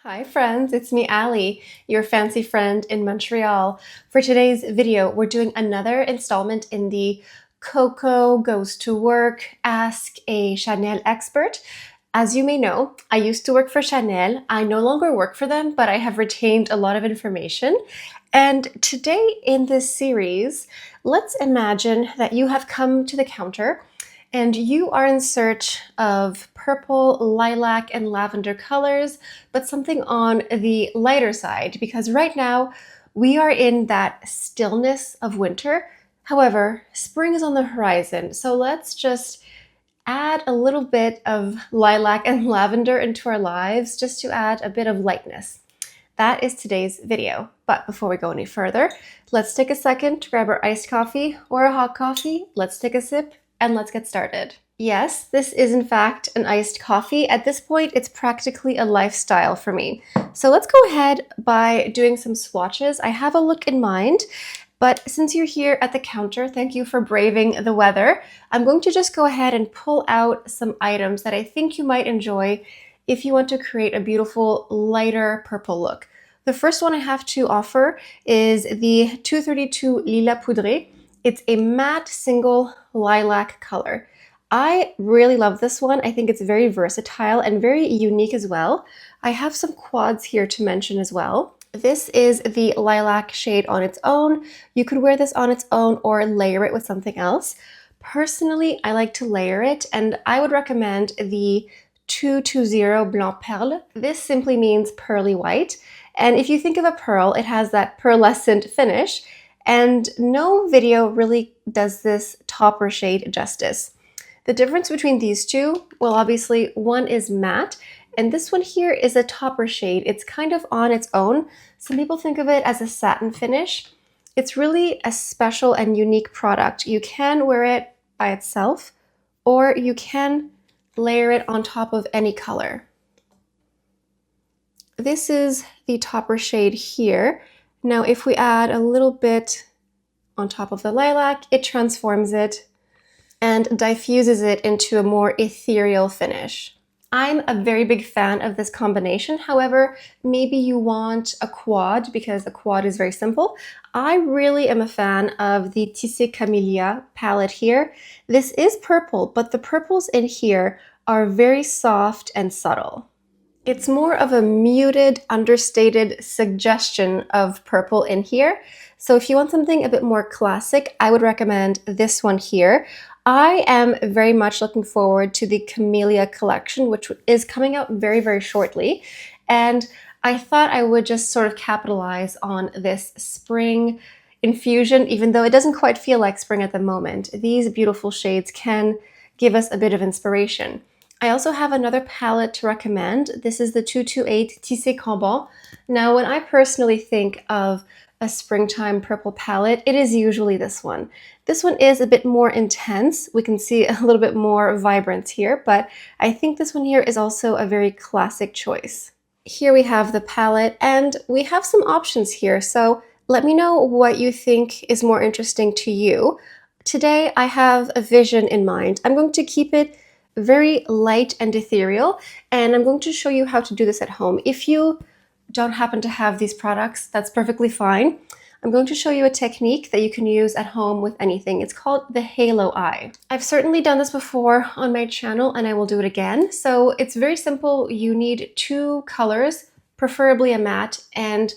Hi friends, it's me Ali, your fancy friend in Montreal. For today's video, we're doing another installment in the Coco Goes To Work, Ask a Chanel Expert. As you may know, I used to work for Chanel. I no longer work for them, but I have retained a lot of information. And today in this series, let's imagine that you have come to the counter and you are in search of purple, lilac, and lavender colors, but something on the lighter side, because right now we are in that stillness of winter. However, spring is on the horizon, so let's just add a little bit of lilac and lavender into our lives just to add a bit of lightness. That is today's video. But before we go any further, let's take a second to grab our iced coffee or a hot coffee. Let's take a sip and let's get started. Yes, this is in fact an iced coffee. At this point, it's practically a lifestyle for me. So let's go ahead by doing some swatches. I have a look in mind, but since you're here at the counter, thank you for braving the weather. I'm going to just go ahead and pull out some items that I think you might enjoy if you want to create a beautiful lighter purple look. The first one I have to offer is the 232 Lilac Poudré. It's a matte single lilac color. I really love this one. I think it's very versatile and very unique as well. I have some quads here to mention as well. This is the lilac shade on its own. You could wear this on its own or layer it with something else. Personally, I like to layer it, and I would recommend the 220 Blanc Perle. This simply means pearly white. And if you think of a pearl, it has that pearlescent finish. And no video really does this topper shade justice. The difference between these two, well, obviously one is matte, and this one here is a topper shade. It's kind of on its own. Some people think of it as a satin finish. It's really a special and unique product. You can wear it by itself, or you can layer it on top of any color. This is the topper shade here. Now, if we add a little bit on top of the lilac, it transforms it and diffuses it into a more ethereal finish. I'm a very big fan of this combination. However, maybe you want a quad because a quad is very simple. I really am a fan of the Tissé Camellia palette here. This is purple, but the purples in here are very soft and subtle. It's more of a muted, understated suggestion of purple in here. So if you want something a bit more classic, I would recommend this one here. I am very much looking forward to the Camellia collection, which is coming out very, very shortly. And I thought I would just sort of capitalize on this spring infusion, even though it doesn't quite feel like spring at the moment. These beautiful shades can give us a bit of inspiration. I also have another palette to recommend. This is the 228 Tissé Cambon. Now, when I personally think of a springtime purple palette, it is usually this one. This one is a bit more intense. We can see a little bit more vibrance here, but I think this one here is also a very classic choice. Here we have the palette, and we have some options here, so let me know what you think is more interesting to you. Today, I have a vision in mind. I'm going to keep it very light and ethereal, and I'm going to show you how to do this at home. If you don't happen to have these products, that's perfectly fine. I'm going to show you a technique that you can use at home with anything. It's called the halo eye. I've certainly done this before on my channel, and I will do it again. So it's very simple. You need two colors, preferably a matte and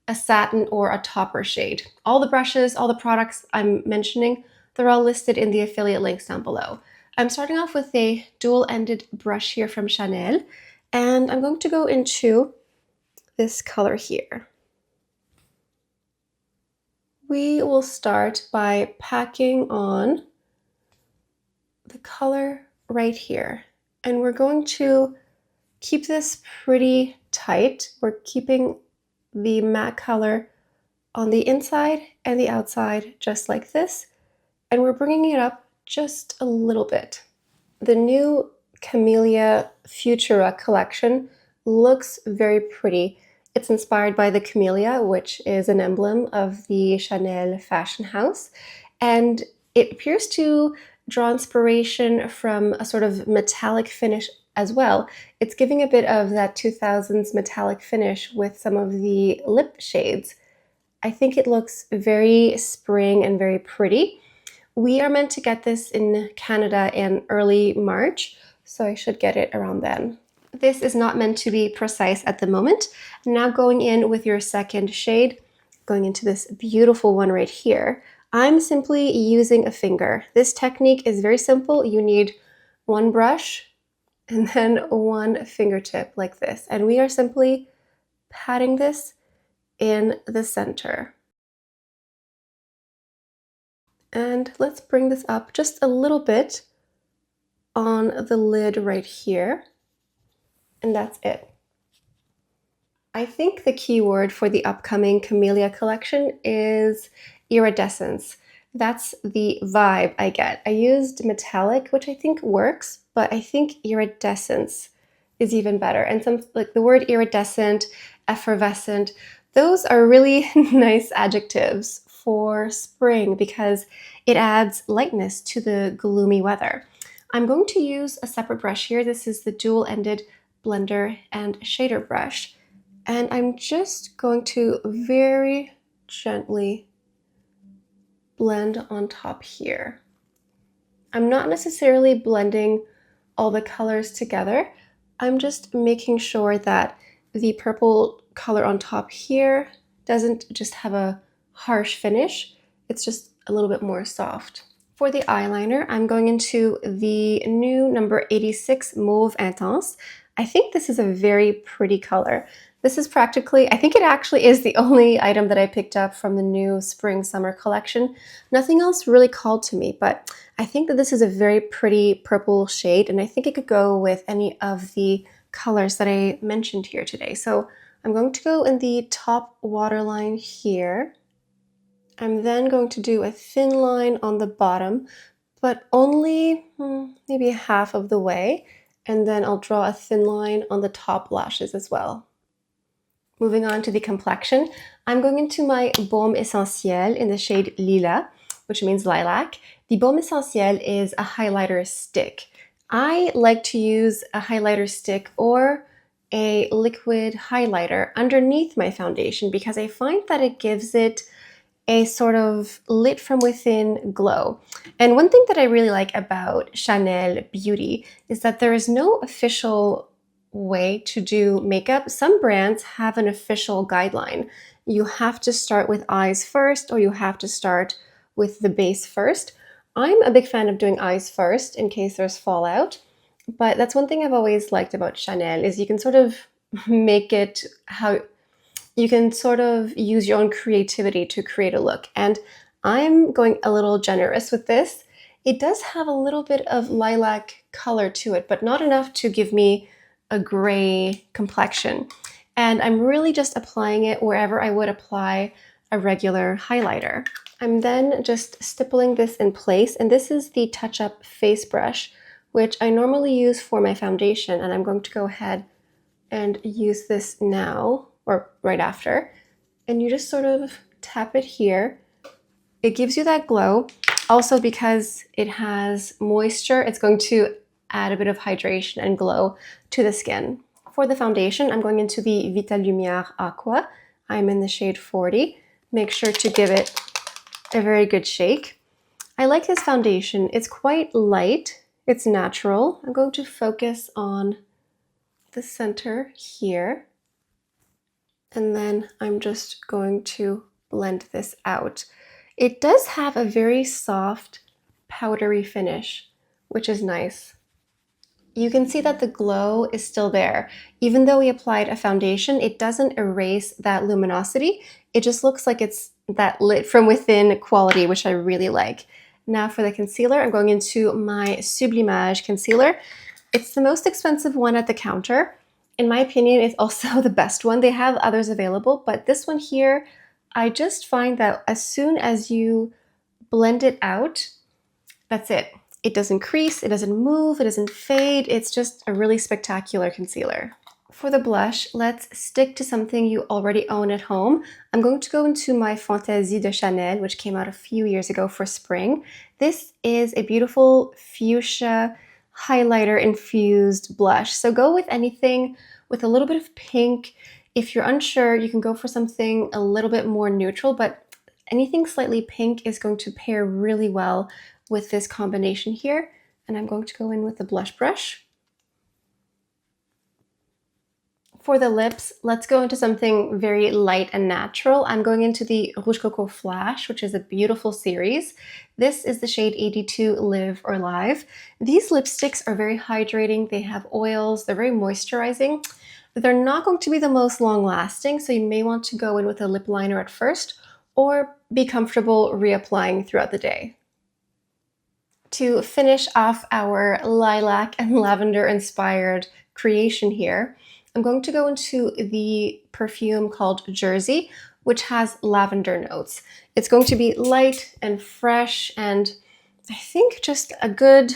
a satin or a topper shade. All the brushes, all the products I'm mentioning, they're all listed in the affiliate links down below. I'm starting off with a dual-ended brush here from Chanel, and I'm going to go into this color here. We will start by packing on the color right here, and we're going to keep this pretty tight. We're keeping the matte color on the inside and the outside just like this, and we're bringing it up just a little bit. The new Camellia Futura collection looks very pretty. It's inspired by the camellia, which is an emblem of the Chanel fashion house, and it appears to draw inspiration from a sort of metallic finish as well. It's giving a bit of that 2000s metallic finish with some of the lip shades. I think it looks very spring and very pretty. We are meant to get this in Canada in early March, so I should get it around then. This is not meant to be precise at the moment. Now going in with your second shade, going into this beautiful one right here, I'm simply using a finger. This technique is very simple. You need one brush and then one fingertip like this. And we are simply patting this in the center. And let's bring this up just a little bit on the lid right here. And that's it. I think the key word for the upcoming Camellia collection is iridescence. That's the vibe I get. I used metallic, which I think works, but I think iridescence is even better. And some, like the word iridescent, effervescent, those are really nice adjectives for spring because it adds lightness to the gloomy weather. I'm going to use a separate brush here. This is the dual-ended blender and shader brush. And I'm just going to very gently blend on top here. I'm not necessarily blending all the colors together. I'm just making sure that the purple color on top here doesn't just have a harsh finish. It's just a little bit more soft. For the eyeliner, I'm going into the new number 86 Mauve Intense. I think this is a very pretty color. This is practically, I think it actually is the only item that I picked up from the new spring summer collection. Nothing else really called to me, but I think that this is a very pretty purple shade, and I think it could go with any of the colors that I mentioned here today. So I'm going to go in the top waterline here. I'm then going to do a thin line on the bottom, but only maybe half of the way, and then I'll draw a thin line on the top lashes as well. Moving on to the complexion, I'm going into my Baume Essentiel in the shade Lilac, which means lilac. The Baume Essentiel is a highlighter stick. I like to use a highlighter stick or a liquid highlighter underneath my foundation because I find that it gives it a sort of lit from within glow. And one thing that I really like about Chanel Beauty is that there is no official way to do makeup. Some brands have an official guideline. You have to start with eyes first, or you have to start with the base first. I'm a big fan of doing eyes first in case there's fallout, but that's one thing I've always liked about Chanel is you can sort of make it how you can sort of use your own creativity to create a look. And I'm going a little generous with this. It does have a little bit of lilac color to it, but not enough to give me a gray complexion. And I'm really just applying it wherever I would apply a regular highlighter. I'm then just stippling this in place, and this is the Touch Up face brush, which I normally use for my foundation, and I'm going to go ahead and use this now, or right after, and you just sort of tap it here. It gives you that glow. Also, because it has moisture, it's going to add a bit of hydration and glow to the skin. For the foundation, I'm going into the Vita Lumière Aqua. I'm in the shade 40. Make sure to give it a very good shake. I like this foundation. It's quite light. It's natural. I'm going to focus on the center here. And then I'm just going to blend this out. It does have a very soft, powdery finish, which is nice. You can see that the glow is still there. Even though we applied a foundation, it doesn't erase that luminosity. It just looks like it's that lit from within quality, which I really like. Now for the concealer, I'm going into my Sublimage concealer. It's the most expensive one at the counter. In my opinion, it's also the best one. They have others available, but this one here, I just find that as soon as you blend it out, that's it. It doesn't crease, it doesn't move, it doesn't fade. It's just a really spectacular concealer. For the blush, let's stick to something you already own at home. I'm going to go into my Fantaisie de Chanel, which came out a few years ago for spring. This is a beautiful fuchsia highlighter infused blush. So go with anything with a little bit of pink. If you're unsure, you can go for something a little bit more neutral, but anything slightly pink is going to pair really well with this combination here. And I'm going to go in with the blush brush. For the lips, let's go into something very light and natural. I'm going into the Rouge Coco Flash, which is a beautiful series. This is the shade 82 Live or Live. These lipsticks are very hydrating. They have oils. They're very moisturizing. They're not going to be the most long lasting, so you may want to go in with a lip liner at first or be comfortable reapplying throughout the day. To finish off our lilac and lavender inspired creation here, I'm going to go into the perfume called Jersey, which has lavender notes. It's going to be light and fresh, and I think just a good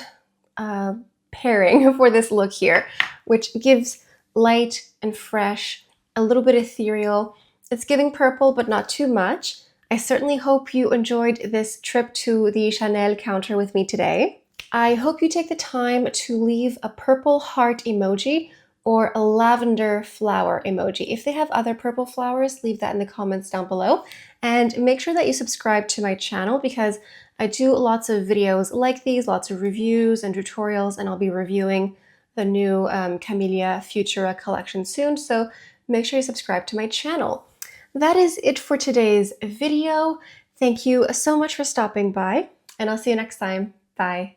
pairing for this look here, which gives light and fresh, a little bit ethereal. It's giving purple, but not too much. I certainly hope you enjoyed this trip to the Chanel counter with me today. I hope you take the time to leave a purple heart emoji or a lavender flower emoji. If they have other purple flowers, leave that in the comments down below. And make sure that you subscribe to my channel because I do lots of videos like these, lots of reviews and tutorials, and I'll be reviewing the new Camellia Futura collection soon. So make sure you subscribe to my channel. That is it for today's video. Thank you so much for stopping by, and I'll see you next time. Bye.